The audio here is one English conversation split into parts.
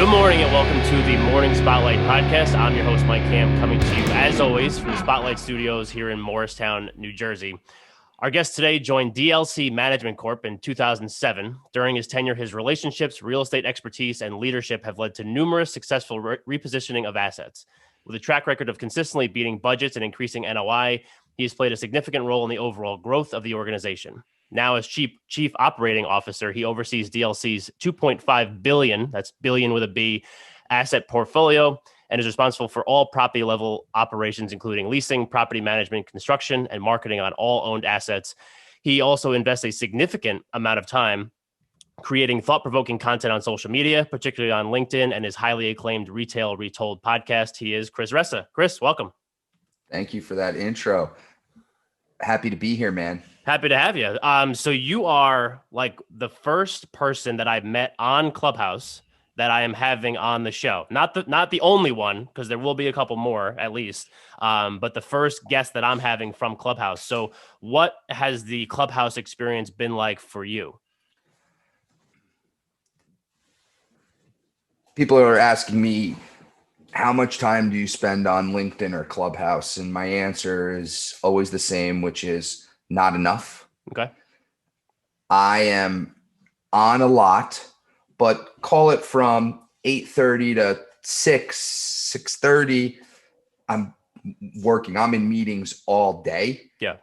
Good morning and welcome to the Morning Spotlight Podcast. I'm your host, Mike Ham, coming to you as always from the Spotlight Studios here in Morristown, New Jersey. Our guest today joined DLC Management Corp in 2007. During his tenure, his relationships, real estate expertise, and leadership have led to numerous successful repositioning of assets. With a track record of consistently beating budgets and increasing NOI, he has played a significant role in the overall growth of the organization. Now, as chief operating officer, he oversees DLC's $2.5 billion, that's billion with a B, asset portfolio, and is responsible for all property level operations, including leasing, property management, construction, and marketing on all owned assets. He also invests a significant amount of time creating thought-provoking content on social media, particularly on LinkedIn, and his highly acclaimed Retold podcast. He is Chris Ressa. Chris, welcome. Thank you for that intro. Happy to be here, man. Happy to have you. So you are like the first person that I've met on Clubhouse that I am having on the show. Not the only one, because there will be a couple more at least. But the first guest that I'm having from Clubhouse. So what has the Clubhouse experience been like for you? People are asking me, how much time do you spend on LinkedIn or Clubhouse? And my answer is always the same, which is not enough. Okay. I am on a lot, but call it from 8:30 to 6:30. I'm working. I'm in meetings all day. Yeah.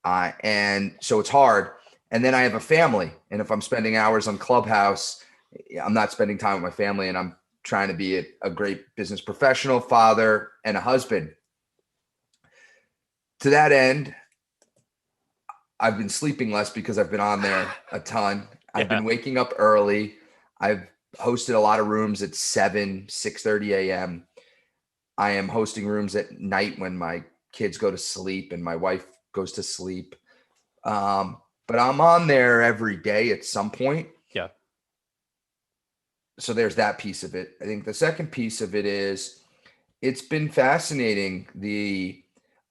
And so it's hard. And then I have a family. And if I'm spending hours on Clubhouse, I'm not spending time with my family, and I'm trying to be a great business professional, father, and a husband. To that end, I've been sleeping less because I've been on there a ton. I've been waking up early. I've hosted a lot of rooms at 6:30 a.m. I am hosting rooms at night when my kids go to sleep and my wife goes to sleep. But I'm on there every day at some point. Yeah. So there's that piece of it. I think the second piece of it is it's been fascinating, the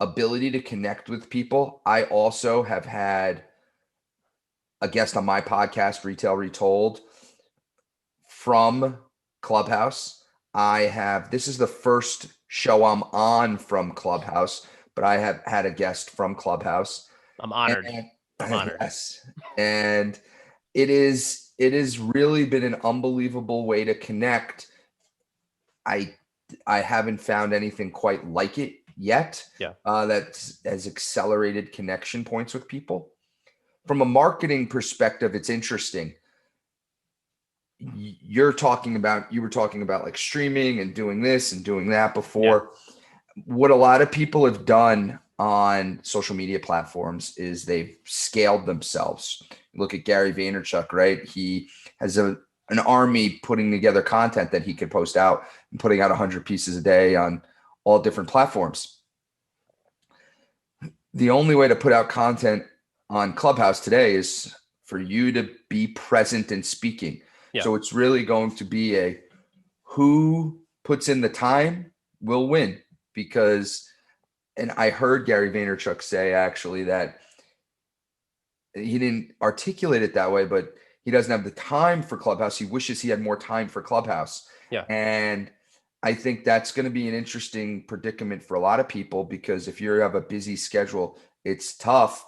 ability to connect with people. I also have had a guest on my podcast, Retold, from Clubhouse. This is the first show I'm on from Clubhouse, but I have had a guest from Clubhouse. I'm honored. I'm honored. Yes. And it has really been an unbelievable way to connect. I haven't found anything quite like it yet. Yeah. That has accelerated connection points with people. From a marketing perspective, it's interesting. You were talking about like streaming and doing this and doing that before. Yeah. What a lot of people have done on social media platforms is they've scaled themselves. Look at Gary Vaynerchuk, right? He has an army putting together content that he could post out and putting out 100 pieces a day on all different platforms. The only way to put out content on Clubhouse today is for you to be present and speaking. Yeah. So it's really going to be who puts in the time will win, because, and I heard Gary Vaynerchuk say actually that he didn't articulate it that way, but he doesn't have the time for Clubhouse. He wishes he had more time for Clubhouse. Yeah. And I think that's going to be an interesting predicament for a lot of people, because if you have a busy schedule, it's tough.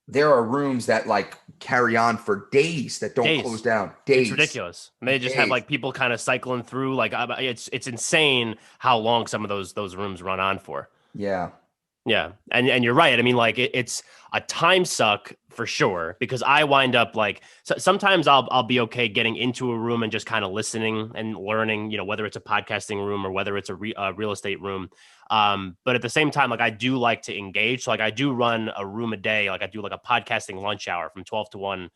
There are rooms that like carry on for days that don't close down. Days. It's ridiculous. And they just have like people kind of cycling through. Like it's insane how long some of those rooms run on for. Yeah. Yeah. And you're right. I mean, like it's a time suck for sure, because I wind up like, sometimes I'll be okay getting into a room and just kind of listening and learning, whether it's a podcasting room or whether it's a real estate room. But at the same time, like I do like to engage. So like I do run a room a day. Like I do like a podcasting lunch hour from 12 to 1,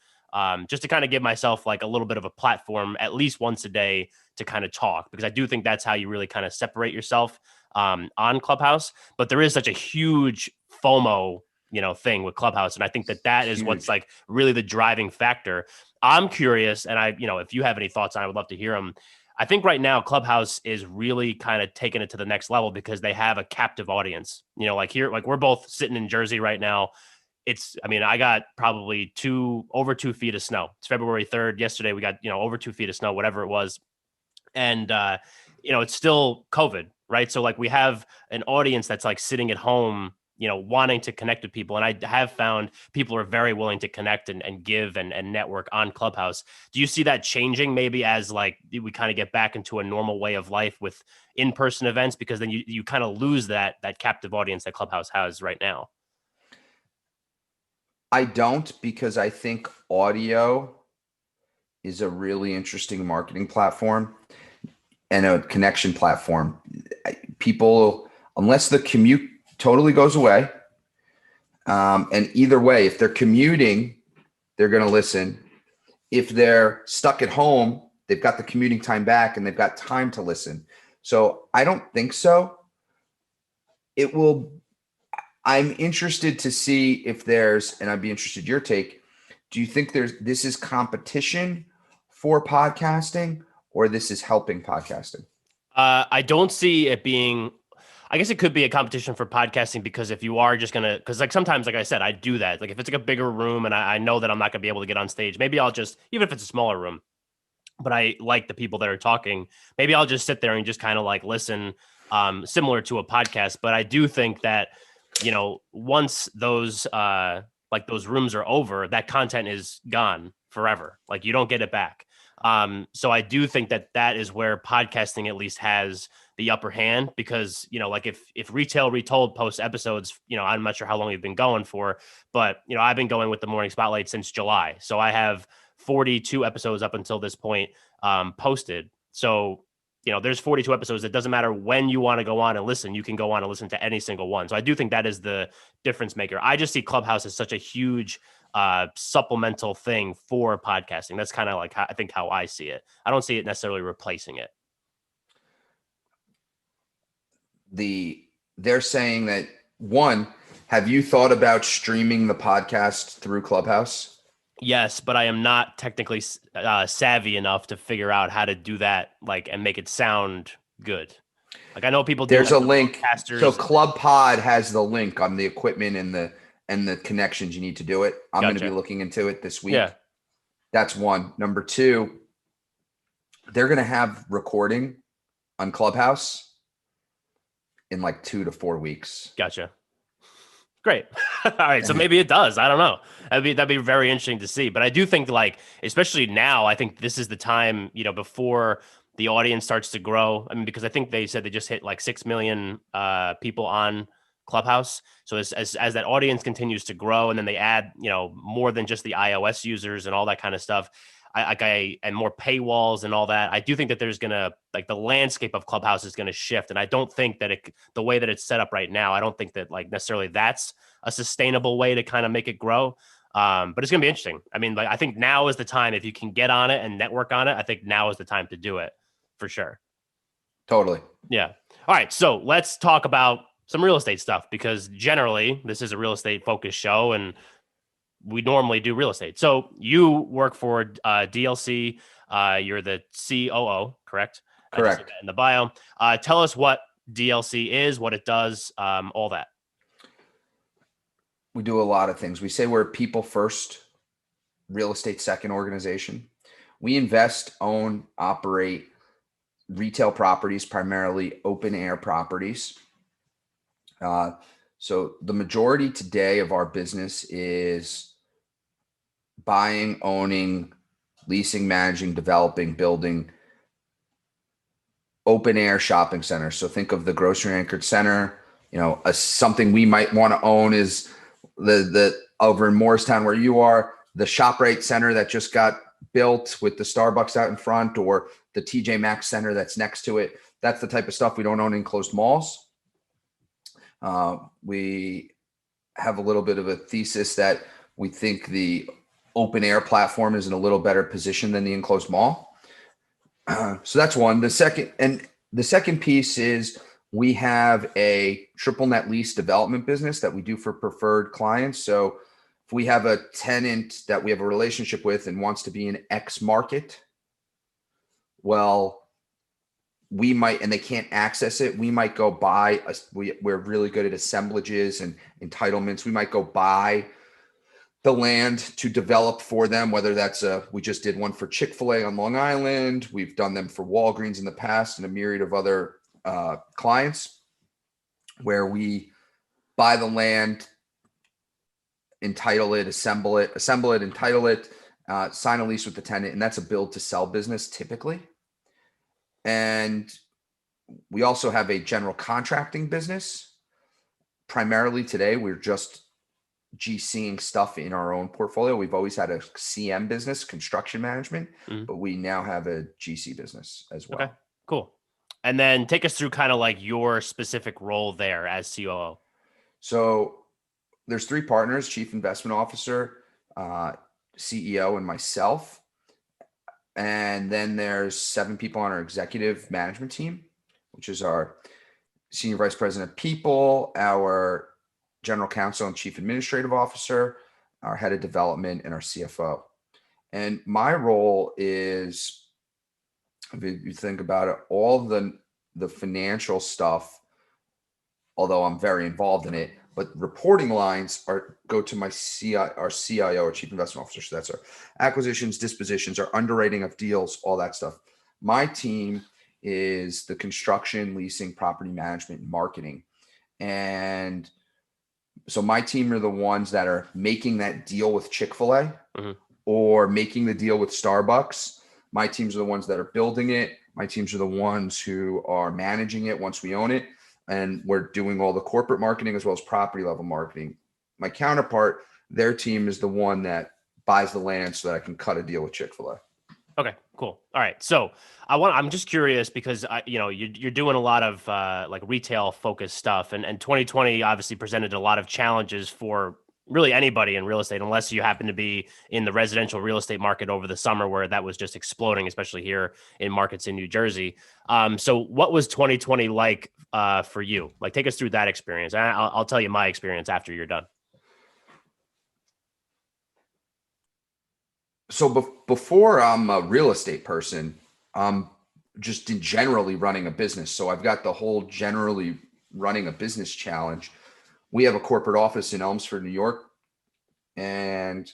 just to kind of give myself like a little bit of a platform at least once a day to kind of talk, because I do think that's how you really kind of separate yourself on Clubhouse. But there is such a huge FOMO, thing with Clubhouse. And I think that is what's like really the driving factor. I'm curious, and if you have any thoughts on it, I would love to hear them. I think right now Clubhouse is really kind of taking it to the next level because they have a captive audience. Like here, like we're both sitting in Jersey right now. I got probably over 2 feet of snow. It's February 3rd. Yesterday we got, over 2 feet of snow, whatever it was. And, it's still COVID, right? So like we have an audience that's like sitting at home, wanting to connect with people. And I have found people are very willing to connect and give and network on Clubhouse. Do you see that changing maybe as like we kind of get back into a normal way of life with in-person events? Because then you kind of lose that captive audience that Clubhouse has right now. I don't, because I think audio is a really interesting marketing platform and a connection platform. People, unless the commute totally goes away, and either way, if they're commuting, they're going to listen. If they're stuck at home, they've got the commuting time back and they've got time to listen. So I don't think so. It will. I'm interested to see if there's, and I'd be interested in your take. Do you think this is competition for podcasting, or this is helping podcasting? I don't see it being. I guess it could be a competition for podcasting, because if you are just gonna, because like sometimes, like I said, I do that. Like if it's like a bigger room and I know that I'm not gonna be able to get on stage, maybe I'll just, even if it's a smaller room, but I like the people that are talking, maybe I'll just sit there and just kind of like listen, similar to a podcast. But I do think that, once those like those rooms are over, that content is gone forever. Like you don't get it back. So I do think that is where podcasting at least has the upper hand, because, like if Retail Retold posts episodes, I'm not sure how long we've been going for, but, I've been going with the Morning Spotlight since July. So I have 42 episodes up until this point posted. So, there's 42 episodes. It doesn't matter when you want to go on and listen. You can go on and listen to any single one. So I do think that is the difference maker. I just see Clubhouse as such a huge supplemental thing for podcasting. That's kind of like I think how I see it. I don't see it necessarily replacing it. They're saying that, one, have you thought about streaming the podcast through Clubhouse? Yes, but I am not technically savvy enough to figure out how to do that, like, and make it sound good. Like I know people do. There's like a link. So podcasters. Club Pod has the link on the equipment and the connections you need to do it. I'm going to be looking into it this week. Yeah. That's one. Number two, they're going to have recording on Clubhouse in like 2 to 4 weeks. Gotcha. Great. All right. So maybe it does. I don't know. That'd be very interesting to see. But I do think, like, especially now, I think this is the time, before the audience starts to grow. I mean, because I think they said they just hit like 6 million people on Clubhouse. So as that audience continues to grow, and then they add, more than just the iOS users and all that kind of stuff, and more paywalls and all that, I do think that there's gonna, like, the landscape of Clubhouse is gonna shift, and I don't think that the way that it's set up right now, I don't think that like necessarily that's a sustainable way to kind of make it grow. But it's gonna be interesting. I mean, like I think now is the time, if you can get on it and network on it. I think now is the time to do it for sure. Totally. Yeah. All right. So let's talk about some real estate stuff, because generally this is a real estate focused show and we normally do real estate. So you work for DLC. You're the COO, correct? Correct. In the bio. Tell us what DLC is, what it does, all that. We do a lot of things. We say we're a people first, real estate second organization. We invest, own, operate retail properties, primarily open air properties. So the majority today of our business is buying, owning, leasing, managing, developing, building open air shopping centers. So think of the grocery anchored center. Something we might want to own is the over in Morristown where you are, the ShopRite center that just got built with the Starbucks out in front, or the TJ Maxx center that's next to it. That's the type of stuff we don't own in enclosed malls. We have a little bit of a thesis that we think the open air platform is in a little better position than the enclosed mall. So that's one. The second piece is we have a triple net lease development business that we do for preferred clients. So if we have a tenant that we have a relationship with and wants to be in X market, well, we might, and they can't access it, we might go buy, we're really good at assemblages and entitlements. We might go buy the land to develop for them, whether that's we just did one for Chick-fil-A on Long Island. We've done them for Walgreens in the past and a myriad of other clients where we buy the land, entitle it, assemble it, entitle it, sign a lease with the tenant. And that's a build to sell business typically. And we also have a general contracting business. Primarily today, we're just GCing stuff in our own portfolio. We've always had a CM business, construction management, but we now have a GC business as well. Okay, cool. And then take us through kind of like your specific role there as COO. So there's 3 partners: chief investment officer, CEO, and myself. And then there's 7 people on our executive management team, which is our senior vice president of people, our general counsel and chief administrative officer, our head of development, and our CFO. And my role is, if you think about it, all the financial stuff, although I'm very involved in it, but reporting lines go to my our CIO, or chief investment officer. So that's our acquisitions, dispositions, our underwriting of deals, all that stuff. My team is the construction, leasing, property management, and marketing. And so my team are the ones that are making that deal with Chick-fil-A or making the deal with Starbucks. My teams are the ones that are building it. My teams are the ones who are managing it once we own it. And we're doing all the corporate marketing as well as property level marketing. My counterpart, their team is the one that buys the land so that I can cut a deal with Chick-fil-A. Okay, cool. All right. So I'm just curious because you're doing a lot of like retail focused stuff, and 2020 obviously presented a lot of challenges for really anybody in real estate, unless you happen to be in the residential real estate market over the summer where that was just exploding, especially here in markets in New Jersey. So what was 2020 like for you? Like, take us through that experience. I'll tell you my experience after you're done. So before I'm a real estate person, I'm just generally running a business. So I've got the whole generally running a business challenge. We have a corporate office in Elmsford, New York, and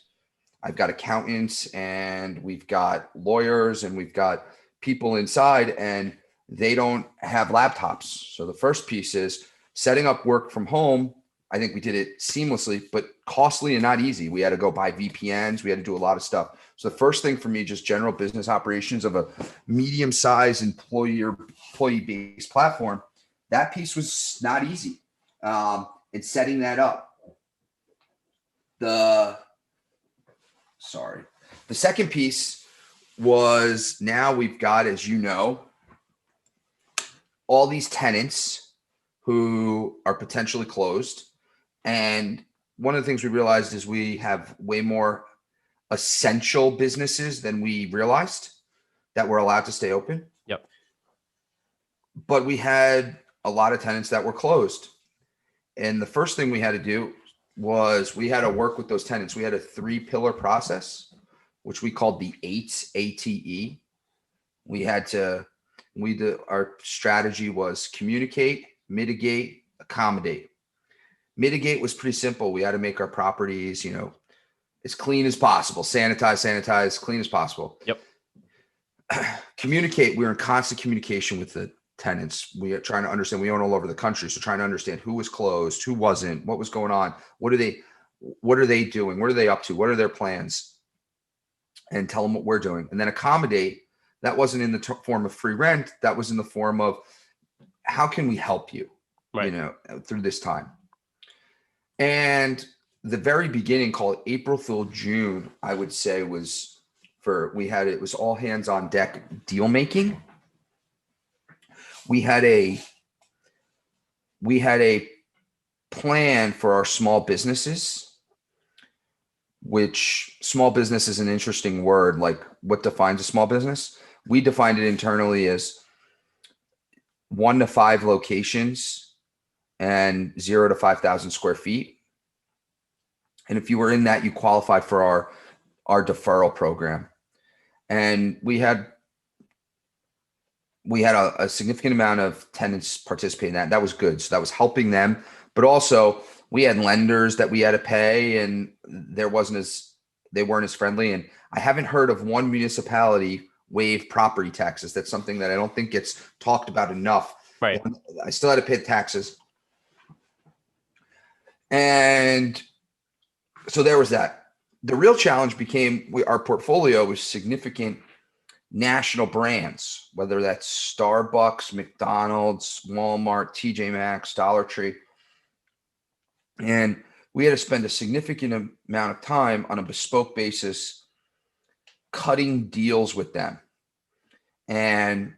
I've got accountants and we've got lawyers and we've got people inside, and they don't have laptops. So the first piece is setting up work from home. I think we did it seamlessly, but costly and not easy. We had to go buy VPNs. We had to do a lot of stuff. So the first thing for me, just general business operations of a medium-sized employee-based platform, that piece was not easy. And setting that up. The second piece was, now we've got, as you know, all these tenants who are potentially closed. And one of the things we realized is we have way more essential businesses than we realized that were allowed to stay open. Yep. But we had a lot of tenants that were closed. And the first thing we had to do was we had to work with those tenants. We had a 3-pillar process, which we called the ATE, ATE. Our strategy was communicate, mitigate, accommodate. Mitigate was pretty simple. We had to make our properties, as clean as possible, sanitize, clean as possible. Yep. Communicate. We were in constant communication with the tenants. We are trying to understand. We own all over the country, so trying to understand who was closed, who wasn't, what was going on, what are they doing, what are they up to, what are their plans, and tell them what we're doing. And then accommodate. That wasn't in the form of free rent. That was in the form of, how can we help you, through this time. And the very beginning, called April through June, I would say it was all hands on deck deal making. We had a plan for our small businesses, which small business is an interesting word. Like, what defines a small business? We defined it internally as 1 to 5 locations and 0 to 5,000 square feet. And if you were in that, you qualified for our deferral program. And we had a significant amount of tenants participate in that. That was good. So that was helping them. But also, we had lenders that we had to pay, and they weren't as friendly. And I haven't heard of one municipality waive property taxes. That's something that I don't think gets talked about enough. Right. I still had to pay taxes. And so there was that. The real challenge became our portfolio was significant national brands, whether that's Starbucks, McDonald's, Walmart, TJ Maxx, Dollar Tree. And we had to spend a significant amount of time on a bespoke basis cutting deals with them. And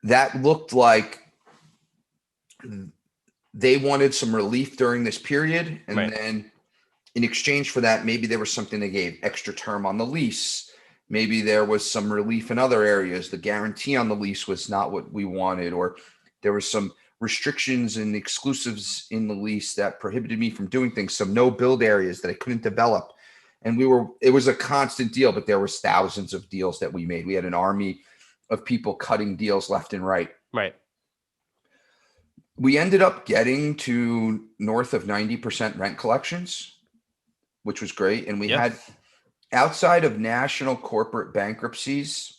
that looked like they wanted some relief during this period. And Right. then in exchange for that, maybe there was something they gave, extra term on the lease. Maybe there was some relief in other areas. The guarantee on the lease was not what we wanted, or there was some restrictions and exclusives in the lease that prohibited me from doing things. Some no build areas that I couldn't develop. And it was a constant deal, but there was thousands of deals that we made. We had an army of people cutting deals left and right. Right. We ended up getting to north of 90% rent collections, which was great. And we had, outside of national corporate bankruptcies,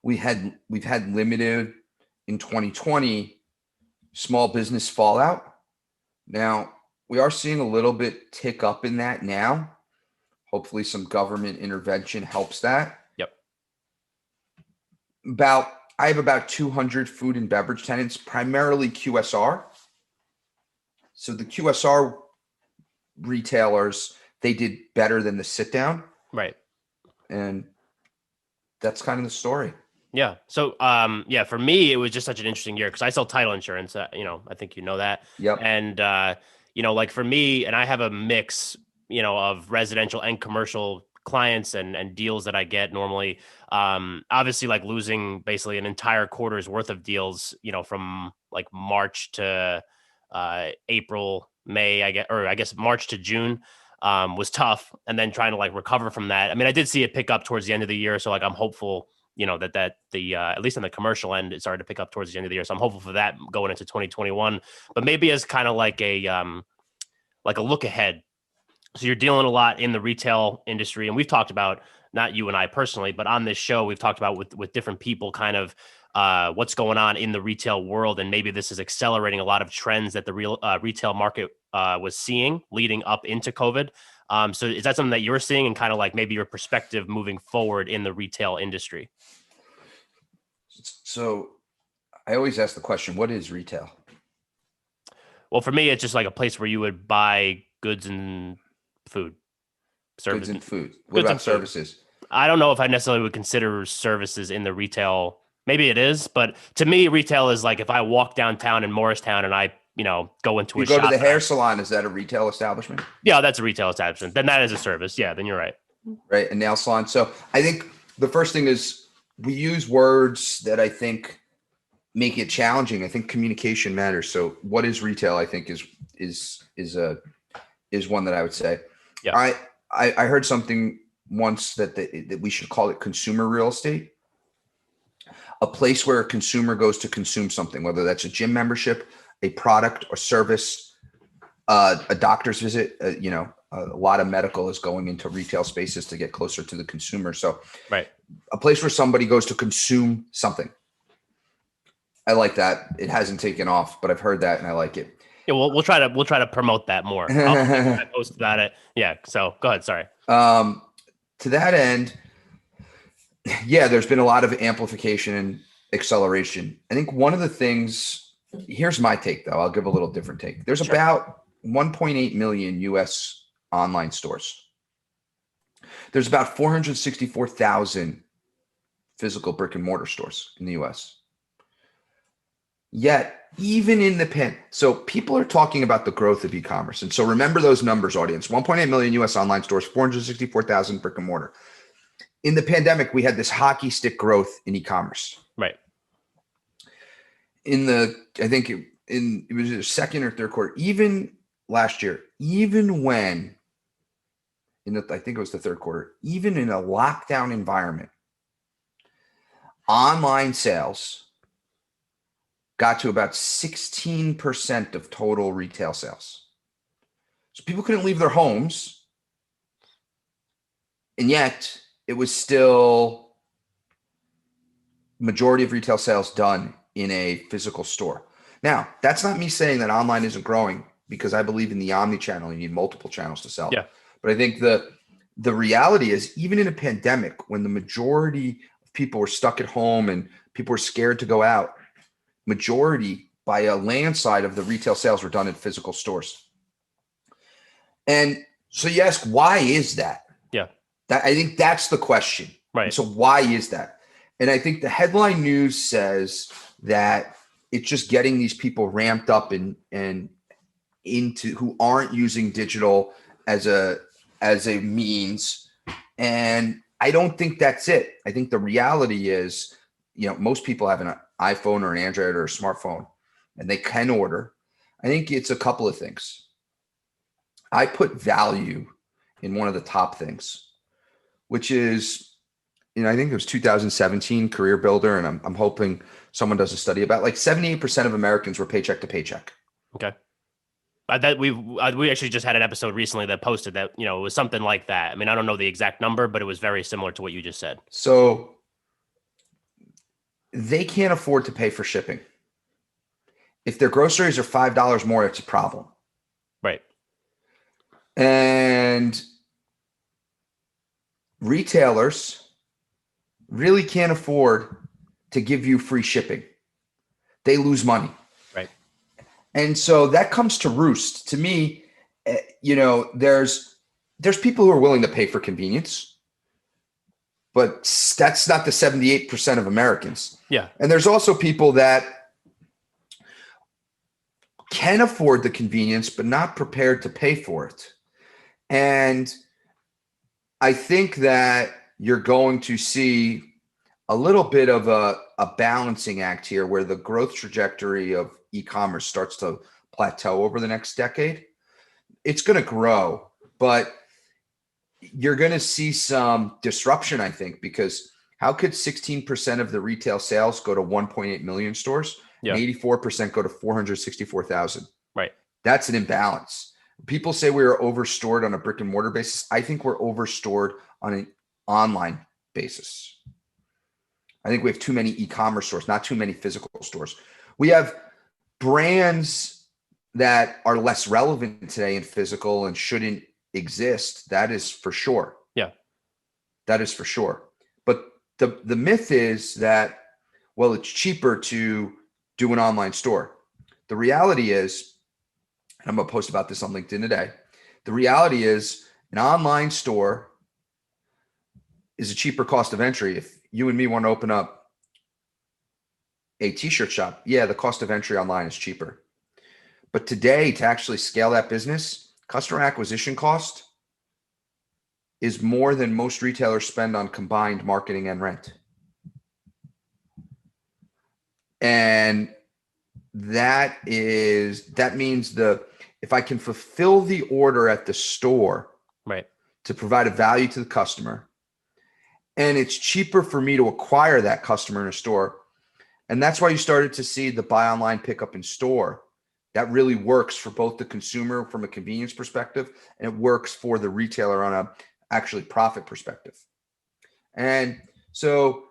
we've had limited in 2020 small business fallout. Now we are seeing a little bit tick up in that now. Hopefully some government intervention helps that. Yep. I have about 200 food and beverage tenants, primarily QSR. So the QSR retailers, they did better than the sit down. Right. And that's kind of the story. Yeah. So, for me, it was just such an interesting year because I sell title insurance. I think you know that. Yep. And, like for me, and I have a mix, of residential and commercial clients and deals that I get normally. Obviously, like losing basically an entire quarter's worth of deals, from like March to April, May, I guess March to June. Was tough, and then trying to like recover from that. I mean, I did see it pick up towards the end of the year, so like I'm hopeful, that the at least on the commercial end, it started to pick up towards the end of the year. So I'm hopeful for that going into 2021. But maybe as kind of like a look ahead. So you're dealing a lot in the retail industry, and we've talked about, not you and I personally, but on this show we've talked about with different people kind of what's going on in the retail world, and maybe this is accelerating a lot of trends that the retail market was seeing leading up into COVID. So is that something that you're seeing, and kind of like maybe your perspective moving forward in the retail industry? So I always ask the question, what is retail? Well, for me, it's just like a place where you would buy goods and food. Goods and food. What about services? I don't know if I necessarily would consider services in the retail. Maybe it is, but to me, retail is like if I walk downtown in Morristown and I, go into a shop. You go to the hair salon, is that a retail establishment? Yeah, that's a retail establishment. Then that is a service. Yeah, then you're right. Right, a nail salon. So I think the first thing is we use words that I think make it challenging. I think communication matters. So what is retail? I think is one that I would say. Yeah. I heard something once that we should call it consumer real estate, a place where a consumer goes to consume something, whether that's a gym membership, a product or service, a doctor's visit. A lot of medical is going into retail spaces to get closer to the consumer. So right, a place where somebody goes to consume something. I like that. It hasn't taken off, but I've heard that and I like it. Yeah, we'll try to promote that more. I'll post about it. Yeah. So go ahead. Sorry. To that end, yeah, there's been a lot of amplification and acceleration. I think one of the things, here's my take though. I'll give a little different take. There's about 1.8 million US online stores. There's about 464,000 physical brick and mortar stores in the US. Yet, even in the so people are talking about the growth of e-commerce. And so remember those numbers, audience. 1.8 million US online stores, 464,000 brick and mortar. In the pandemic, we had this hockey stick growth in e-commerce. Right. I think it was the second or third quarter, even last year, even when I think it was the third quarter, even in a lockdown environment, online sales got to about 16% of total retail sales. So people couldn't leave their homes, and yet it was still majority of retail sales done in a physical store. Now, that's not me saying that online isn't growing, because I believe in the omni-channel. You need multiple channels to sell. Yeah. But I think the reality is, even in a pandemic, when the majority of people were stuck at home and people were scared to go out, majority by a landslide of the retail sales were done in physical stores. And so you ask, why is that? Yeah. I think that's the question. Right. And so why is that? And I think the headline news says that it's just getting these people ramped up and into who aren't using digital as a means. And I don't think that's it. I think the reality is, most people have an iPhone or an Android or a smartphone, and they can order. I think it's a couple of things. I put value in one of the top things, which is, I think it was 2017 Career Builder, and I'm hoping someone does a study about, like, 78% of Americans were paycheck to paycheck. Okay. That we actually just had an episode recently that posted that, it was something like that. I mean, I don't know the exact number, but it was very similar to what you just said. So they can't afford to pay for shipping. If their groceries are $5 more, it's a problem. Right. And retailers really can't afford to give you free shipping. They lose money. Right. And so that comes to roost. To me, there's people who are willing to pay for convenience, but that's not the 78% of Americans. Yeah. And there's also people that can afford the convenience, but not prepared to pay for it. And I think that you're going to see a little bit of a balancing act here, where the growth trajectory of e-commerce starts to plateau over the next decade. It's going to grow, but you're going to see some disruption, I think, because how could 16% of the retail sales go to 1.8 million stores, yeah, and 84% go to 464,000? Right. That's an imbalance. People say we are overstored on a brick and mortar basis. I think we're overstored on an online basis. I think we have too many e-commerce stores, not too many physical stores. We have brands that are less relevant today in physical and shouldn't exist. That is for sure. Yeah. That is for sure. But the myth is that, well, it's cheaper to do an online store. The reality is, and I'm going to post about this on LinkedIn today, the reality is an online store is a cheaper cost of entry. If you and me want to open up a t-shirt shop, yeah, the cost of entry online is cheaper. But today, to actually scale that business, customer acquisition cost is more than most retailers spend on combined marketing and rent. And that means if I can fulfill the order at the store, right, to provide a value to the customer, and it's cheaper for me to acquire that customer in a store. And that's why you started to see the buy online, pick up in store. That really works for both the consumer from a convenience perspective, and it works for the retailer on a actually profit perspective. And so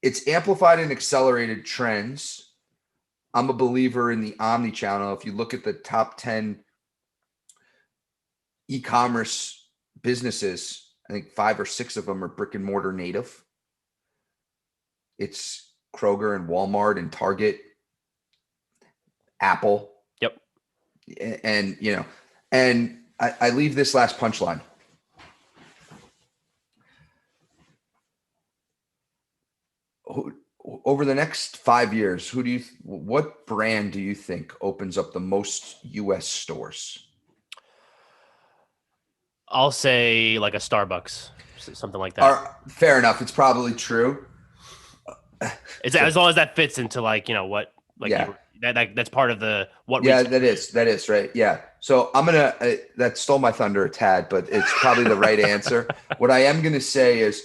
it's amplified and accelerated trends. I'm a believer in the omni-channel. If you look at the top 10 e-commerce businesses, I think 5 or 6 of them are brick and mortar native. It's Kroger and Walmart and Target, Apple. Yep. And and I leave this last punchline. Over the next 5 years, what brand do you think opens up the most US stores? I'll say like a Starbucks, something like that. Fair enough. It's probably true. It's as long as that fits into what, yeah. That's part of the what. Yeah, that is right. Yeah. So I'm gonna that stole my thunder a tad, but it's probably the right answer. What I am gonna say is,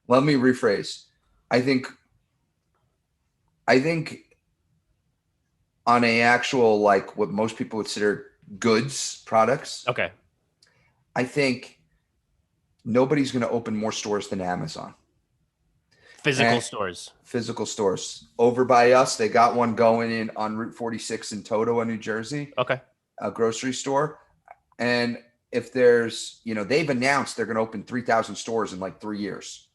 let me rephrase. I think on a actual, like what most people would consider goods products, Okay. I think nobody's going to open more stores than Amazon. Physical And stores. physical stores over by us, they got one going in on Route 46 in Totowa, New Jersey, Okay. a grocery store. And if there's, they've announced they're going to open 3,000 stores in like 3 years.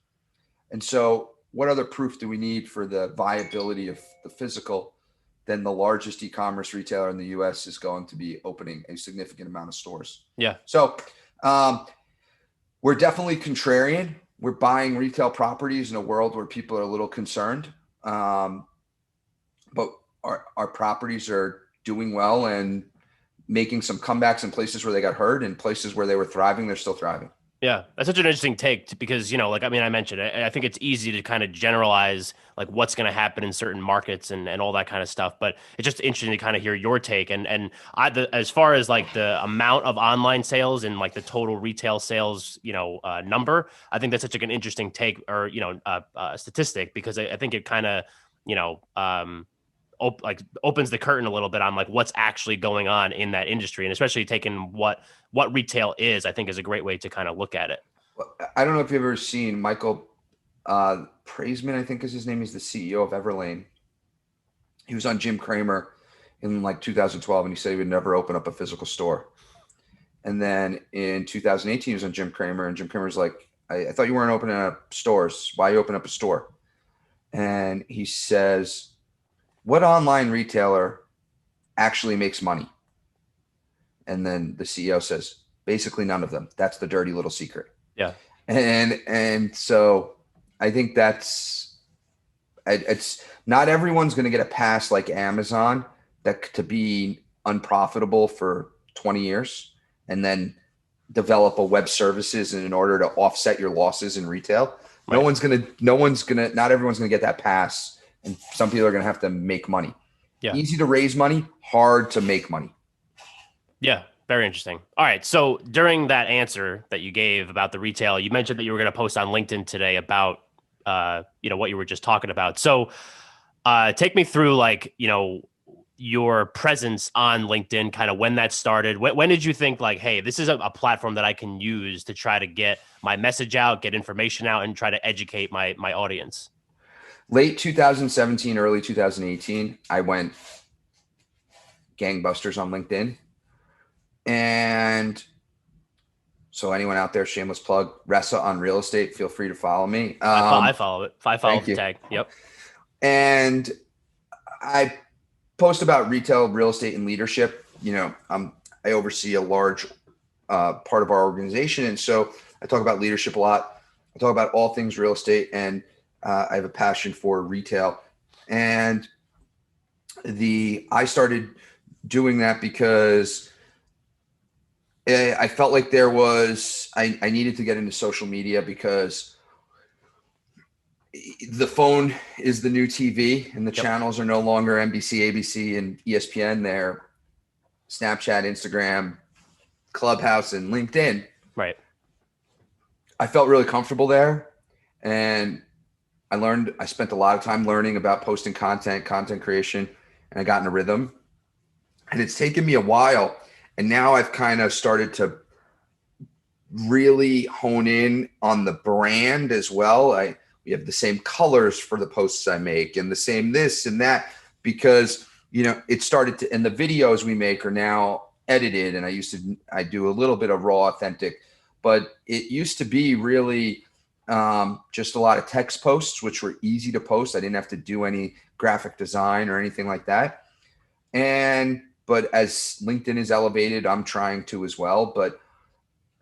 And so, what other proof do we need for the viability of the physical than the largest e-commerce retailer in the U.S. is going to be opening a significant amount of stores? Yeah. So, we're definitely contrarian. We're buying retail properties in a world where people are a little concerned, but our properties are doing well and making some comebacks in places where they got hurt, and places where they were thriving, they're still thriving. Yeah, that's such an interesting take because, like, I mean, I mentioned, I think it's easy to kind of generalize like what's going to happen in certain markets and all that kind of stuff. But it's just interesting to kind of hear your take. As far as like the amount of online sales and like the total retail sales, number, I think that's such like an interesting take or, statistic because I think it kind of, you know, opens the curtain a little bit on like what's actually going on in that industry, and especially taking what retail is, I think is a great way to kind of look at it. I don't know if you've ever seen Michael Praisman, I think is his name. He's the CEO of Everlane. He was on Jim Cramer in like 2012, and he said he would never open up a physical store. And then in 2018, he was on Jim Cramer, and Jim Cramer's like, I thought you weren't opening up stores. Why you open up a store? And he says, what online retailer actually makes money? And then the CEO says, basically none of them. That's the dirty little secret. Yeah. And so I think it's not everyone's going to get a pass like Amazon that to be unprofitable for 20 years and then develop a web services in order to offset your losses in retail. Right. Not everyone's going to get that pass. And some people are going to have to make money. Yeah. Easy to raise money, hard to make money. Yeah. Very interesting. All right. So during that answer that you gave about the retail, you mentioned that you were going to post on LinkedIn today about, what you were just talking about. So take me through like, your presence on LinkedIn, kind of when that started. When did you think like, hey, this is a platform that I can use to try to get my message out, get information out, and try to educate my audience? Late 2017, early 2018, I went gangbusters on LinkedIn. And so anyone out there, shameless plug, Ressa on real estate, feel free to follow me. I follow it. I follow the tag. Yep. And I post about retail, real estate, and leadership. I oversee a large part of our organization. And so I talk about leadership a lot. I talk about all things real estate, and I have a passion for retail. And I started doing that because I felt like I needed to get into social media because the phone is the new TV, and the channels are no longer NBC, ABC, and ESPN. They're Snapchat, Instagram, Clubhouse, and LinkedIn. Right. I felt really comfortable there, and I spent a lot of time learning about posting content creation, and I got in a rhythm. And it's taken me a while. And now I've kind of started to really hone in on the brand as well. We have the same colors for the posts I make and the same this and that, because, it started to, and the videos we make are now edited. And I do a little bit of raw, authentic, but it used to be really just a lot of text posts, which were easy to post. I didn't have to do any graphic design or anything like that. But as LinkedIn is elevated, I'm trying to as well. But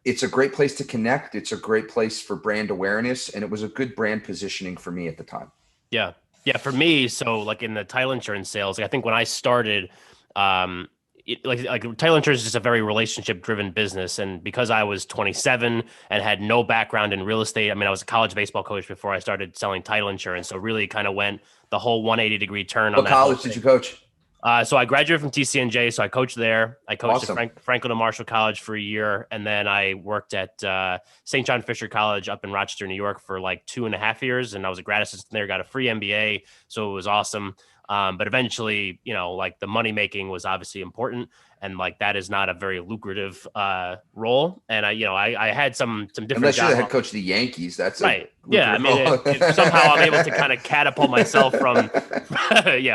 it's a great place to connect. It's a great place for brand awareness. And it was a good brand positioning for me at the time. Yeah. Yeah. For me, so like in the title insurance sales, I think when I started, like title insurance is just a very relationship driven business. And because I was 27 and had no background in real estate, I mean, I was a college baseball coach before I started selling title insurance. So really kind of went the whole 180-degree turn on that. What college did you coach? So I graduated from TCNJ, so I coached there. I coached Awesome. at Franklin and Marshall College for a year, and then I worked at St. John Fisher College up in Rochester, New York for like 2.5 years, and I was a grad assistant there, got a free MBA, so it was awesome. But eventually, like the money making was obviously important, and like that is not a very lucrative role. And I had some different Unless you're job the head coach of the Yankees, that's a right. Yeah. I lucrative mean, role. if somehow I'm able to kind of catapult myself from,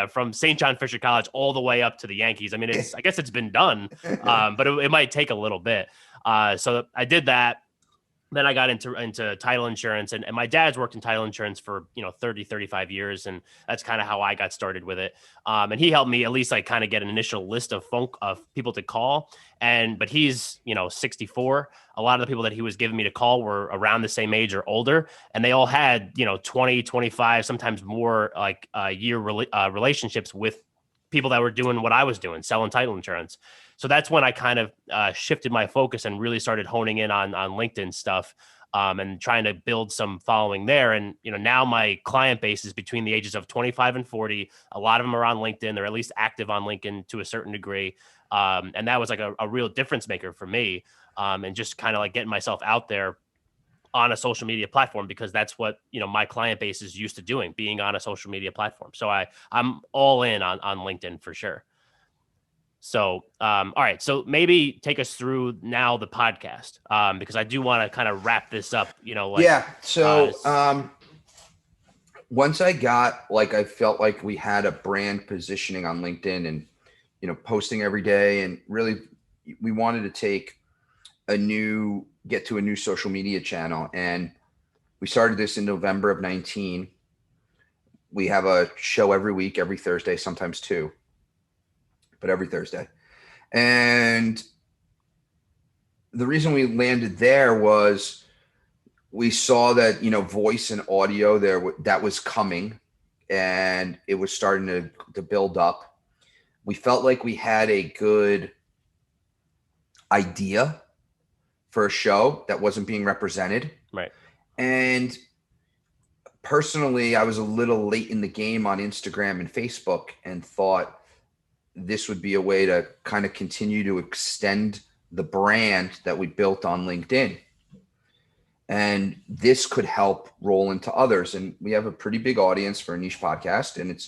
from St. John Fisher College all the way up to the Yankees. I mean, I guess it's been done, but it might take a little bit. So I did that. Then I got into title insurance, and my dad's worked in title insurance for 30 35 years, and that's kind of how I got started with it. And he helped me at least like kind of get an initial list of people to call. But he's 64. A lot of the people that he was giving me to call were around the same age or older, and they all had 20 25, sometimes more like year relationships with people that were doing what I was doing, selling title insurance. So that's when I kind of shifted my focus and really started honing in on LinkedIn stuff, and trying to build some following there. And, now my client base is between the ages of 25 and 40. A lot of them are on LinkedIn. They're at least active on LinkedIn to a certain degree. And that was like a real difference maker for me, and just kind of like getting myself out there on a social media platform, because that's what, my client base is used to doing, being on a social media platform. So I'm all in on LinkedIn for sure. So, all right. So maybe take us through now the podcast, because I do want to kind of wrap this up, yeah. So, once I felt like we had a brand positioning on LinkedIn and, posting every day, and really we wanted to get to a new social media channel. And we started this in November of 19. We have a show every week, every Thursday, sometimes two, but every Thursday. And the reason we landed there was we saw that, voice and audio that was coming, and it was starting to build up. We felt like we had a good idea for a show that wasn't being represented. Right. And personally, I was a little late in the game on Instagram and Facebook, and thought this would be a way to kind of continue to extend the brand that we built on LinkedIn. And this could help roll into others. And we have a pretty big audience for a niche podcast. And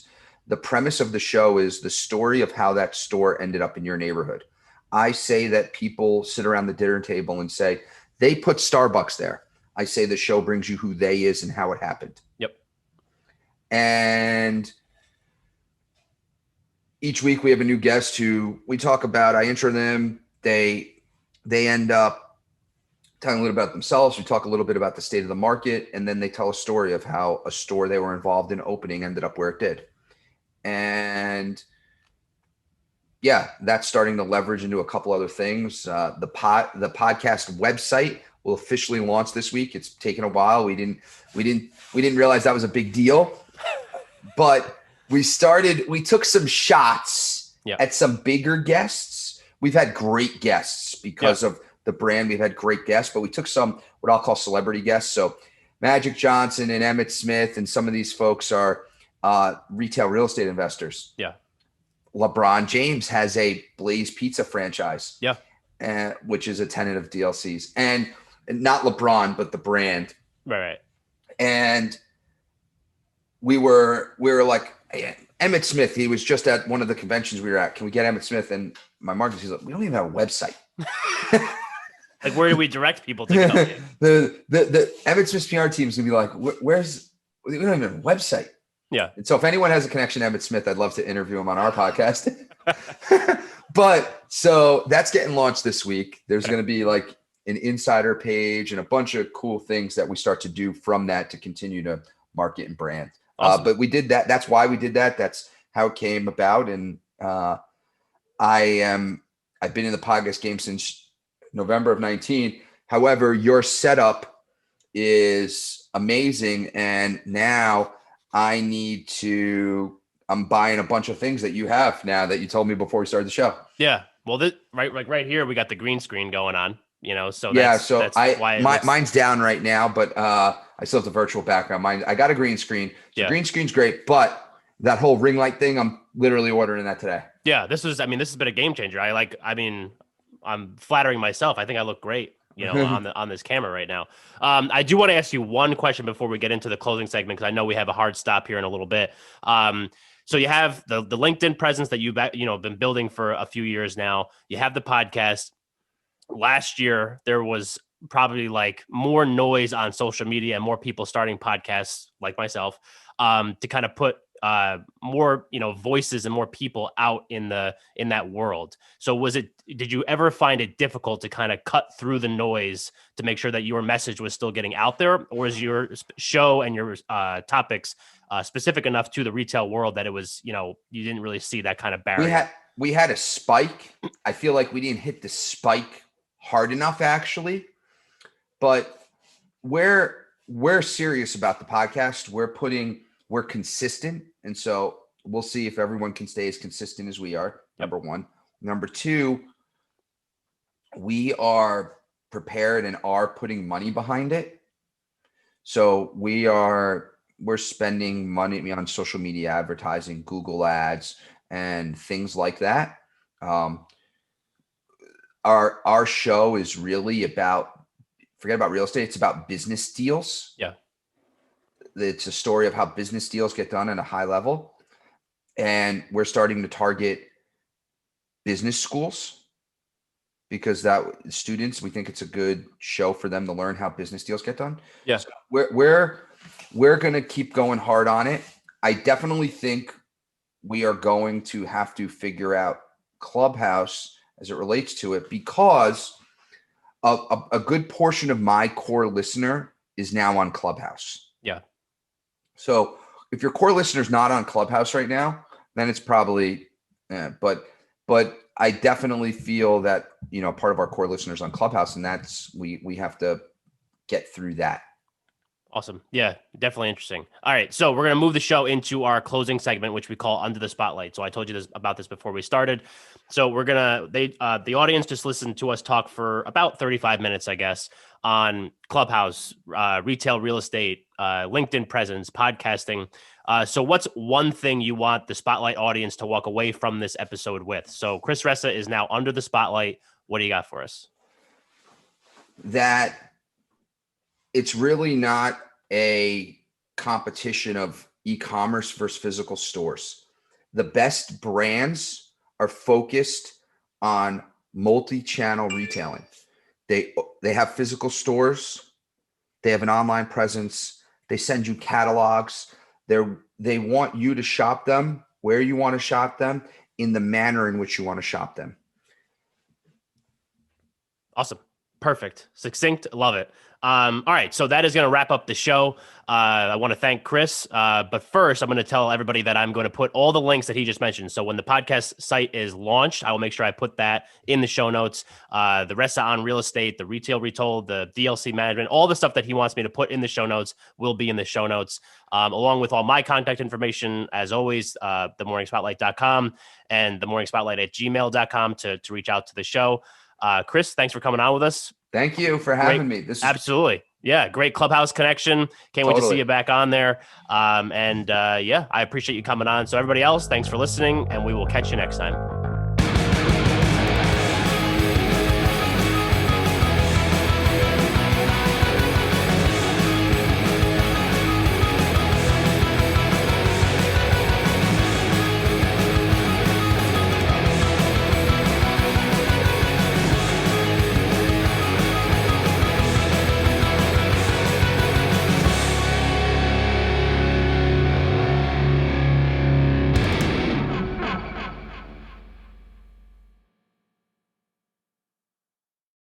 the premise of the show is the story of how that store ended up in your neighborhood. I say that people sit around the dinner table and say, they put Starbucks there. I say the show brings you who they is and how it happened. Yep. And each week we have a new guest who we talk about. I intro them. They end up telling a little about themselves. We talk a little bit about the state of the market, and then they tell a story of how a store they were involved in opening ended up where it did. And yeah, that's starting to leverage into a couple other things. The podcast website will officially launch this week. It's taken a while. We didn't realize that was a big deal, but we took some shots at some bigger guests. We've had great guests because of the brand. We've had great guests, but we took some, what I'll call celebrity guests. So Magic Johnson and Emmett Smith, and some of these folks are retail real estate investors. Yeah. LeBron James has a Blaze Pizza franchise. Yeah. Which is a tenant of DLC's, and not LeBron, but the brand. Right. And we were like, hey, Emmett Smith, he was just at one of the conventions we were at. Can we get Emmett Smith? And my marketing, he's like, we don't even have a website. Like, where do we direct people to go? the Emmett Smith PR team is gonna be like, we don't even have a website. Yeah. And so if anyone has a connection to Emmett Smith, I'd love to interview him on our podcast. But so that's getting launched this week. There's going to be like an insider page and a bunch of cool things that we start to do from that to continue to market and brand. Awesome. But we did that. That's why we did that. That's how it came about. And I've been in the podcast game since November of 19. However, your setup is amazing. And now I'm buying a bunch of things that you have now that you told me before we started the show. Yeah. Well, right here, we got the green screen going on, so that's why mine's down right now, but I still have the virtual background. I got a green screen. So green screen's great, but that whole ring light thing, I'm literally ordering that today. Yeah. This has been a game changer. I'm flattering myself. I think I look great, on this camera right now. I do want to ask you one question before we get into the closing segment, because I know we have a hard stop here in a little bit. So you have the LinkedIn presence that you've been building for a few years now. You have the podcast. Last year, there was probably like more noise on social media and more people starting podcasts like myself to kind of put more voices and more people out in that world. So did you ever find it difficult to kind of cut through the noise to make sure that your message was still getting out there, or is your show and your topics specific enough to the retail world that it was you didn't really see that kind of barrier? We had a spike. I feel like we didn't hit the spike hard enough, actually, but we're serious about the podcast. We're consistent, and so we'll see if everyone can stay as consistent as we are. Number one. Number two, we are prepared and are putting money behind it. So we're spending money on social media advertising, Google ads, and things like that. Our show is really forget about real estate. It's about business deals. Yeah. It's a story of how business deals get done at a high level. And we're starting to target business schools because students, we think it's a good show for them to learn how business deals get done. Yeah. So we're going to keep going hard on it. I definitely think we are going to have to figure out Clubhouse as it relates to it, because a good portion of my core listener is now on Clubhouse. Yeah. So if your core listener is not on Clubhouse right now, then it's probably, but I definitely feel that, part of our core listeners on Clubhouse, and that's, we have to get through that. Awesome. Yeah, definitely interesting. All right. So we're going to move the show into our closing segment, which we call Under the Spotlight. So I told you about this before we started. So we're going to, the audience just listened to us talk for about 35 minutes, I guess, on Clubhouse, retail real estate, LinkedIn presence, podcasting. So what's one thing you want the Spotlight audience to walk away from this episode with? So Chris Ressa is now under the spotlight. What do you got for us? That it's really not a competition of e-commerce versus physical stores. The best brands are focused on multi-channel retailing. They have physical stores. They have an online presence. They send you catalogs. They want you to shop them where you want to shop them in the manner in which you want to shop them. Awesome. Perfect. Succinct. Love it. All right. So that is going to wrap up the show. I want to thank Chris. But first, I'm going to tell everybody that I'm going to put all the links that he just mentioned. So when the podcast site is launched, I will make sure I put that in the show notes. The Ressa on real estate, the retail retold, the DLC management, all the stuff that he wants me to put in the show notes will be in the show notes, along with all my contact information. As always, themorningspotlight.com and themorningspotlight@gmail.com to reach out to the show. Chris, thanks for coming on with us. Thank you for having me. Absolutely. Yeah. Great Clubhouse connection. Can't wait to see you back on there. I appreciate you coming on. So everybody else, thanks for listening, and we will catch you next time.